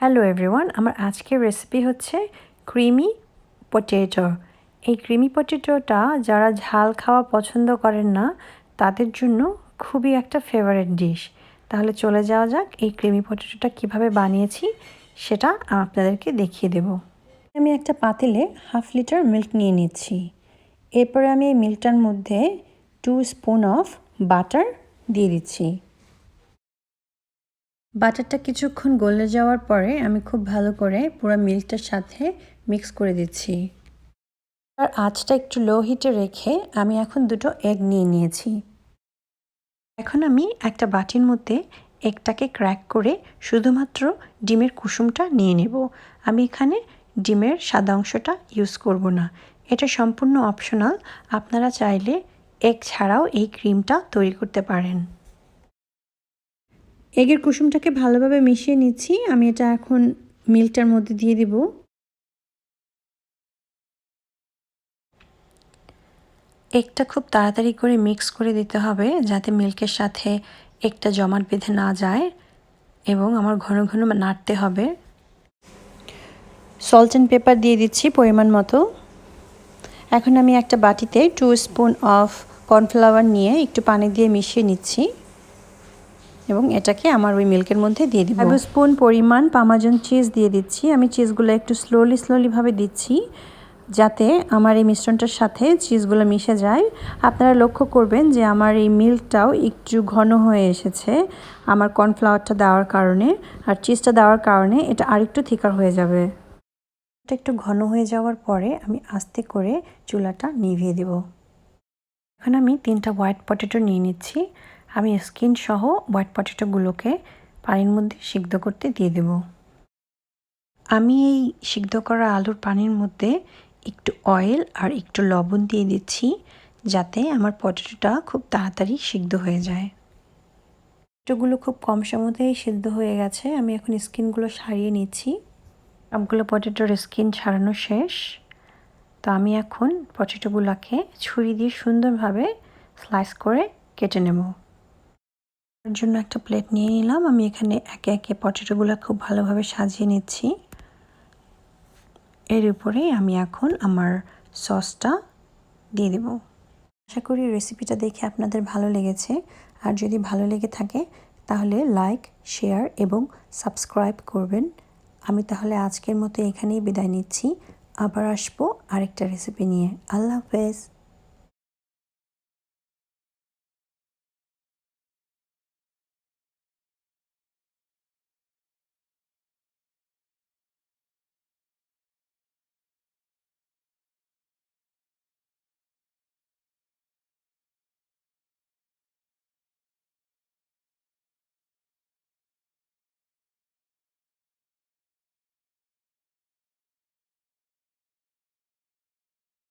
Hello everyone, আমার আজকের recipe হচ্ছে ক্রিমি পটেটো। এই ক্রিমি পটেটোটা যারা ঝাল খাওয়া পছন্দ করেন না তাদের জন্য খুবই একটা ফেভারিট ডিশ। তাহলে চলে যাওয়া যাক, এই ক্রিমি পটেটোটা কিভাবে বানিয়েছি সেটা আপনাদেরকে দেখিয়ে দেব। আমি একটা পাতিলে 1/2 লিটার মিল্ক নিয়ে নিচ্ছি। এরপরে আমি এই মিল্কটার মধ্যে 2 স্পুন অফ বাটার দিয়ে দিচ্ছি। বাটারটা কিছুক্ষণ গলে যাওয়ার পরে আমি খুব ভালো করে পুরো মিল্কটার সাথে মিক্স করে দিচ্ছি। আর আঁচটা একটু লো হিটে রেখে আমি এখন 2টো এগ নিয়ে নিয়েছি। এখন আমি একটা বাটির মধ্যে এগটাকে ক্র্যাক করে শুধুমাত্র ডিমের কুসুমটা নিয়ে নেব। আমি এখানে ডিমের সাদা অংশটা ইউজ করব না, এটা সম্পূর্ণ অপশনাল। আপনারা চাইলে এগ ছাড়াও এই ক্রিমটা তৈরি করতে পারেন। এগের কুসুমটাকে ভালোভাবে মিশিয়ে নিচ্ছি। আমি এটা এখন মিল্কটার মধ্যে দিয়ে দিব। এগটা খুব তাড়াতাড়ি করে মিক্স করে দিতে হবে যাতে মিল্কের সাথে এগটা জমাট বেঁধে না যায়, এবং আমার ঘন ঘন নাড়তে হবে। সল্ট অ্যান্ড পেপার দিয়ে দিচ্ছি পরিমাণ মতো। এখন আমি একটা বাটিতে 2 স্পুন অফ কর্নফ্লাওয়ার নিয়ে একটু পানি দিয়ে মিশিয়ে নিচ্ছি এবং এটাকে আমার ওই মিল্কের মধ্যে দিয়ে দিব। 2 স্পুন পরিমাণ পার্মেসান চিজ দিয়ে দিচ্ছি। আমি চিজগুলো একটু স্লোলিভাবে দিচ্ছি যাতে আমার এই মিশ্রণটার সাথে চিজগুলো মিশে যায়। আপনারা লক্ষ্য করবেন যে আমার এই মিল্কটাও একটু ঘন হয়ে এসেছে আমার কর্নফ্লাওয়ারটা দেওয়ার কারণে, আর চিজটা দেওয়ার কারণে এটা আরেকটু থিকার হয়ে যাবে। এটা একটু ঘন হয়ে যাওয়ার পরে আমি আস্তে করে চুলাটা নিভিয়ে দেব। এখন আমি 3টা হোয়াইট পটেটো নিয়ে নিচ্ছি। আমি স্কিন সহ হোয়াইট পটেটোগুলোকে পানির মধ্যে সিদ্ধ করতে দিয়ে দেব। আমি এই সিদ্ধ করা আলুর পানির মধ্যে একটু অয়েল আর একটু লবণ দিয়ে দিচ্ছি যাতে আমার পটেটোটা খুব তাড়াতাড়ি সিদ্ধ হয়ে যায়। পটেটোগুলো খুব কম সময়তেই সিদ্ধ হয়ে গেছে। আমি এখন স্কিনগুলো ছাড়িয়ে নিচ্ছি। সবগুলো পটেটোর স্কিন ছাড়ানো শেষ। তো আমি এখন পটেটোগুলোকে ছুরি দিয়ে সুন্দরভাবে স্লাইস করে কেটে নেব। তার জন্য একটা প্লেট নিয়ে নিলাম। আমি এখানে একে একে পটেটোগুলো খুব ভালোভাবে সাজিয়ে নিচ্ছি। এর উপরে আমি এখন আমার সসটা দিয়ে দেব। আশা করি রেসিপিটা দেখে আপনাদের ভালো লেগেছে। আর যদি ভালো লেগে থাকে তাহলে লাইক, শেয়ার এবং সাবস্ক্রাইব করবেন। আমি তাহলে আজকের মতো এখানেই বিদায় নিচ্ছি। আবার আসবো আরেকটা রেসিপি নিয়ে। আল্লাহ হাফেজ।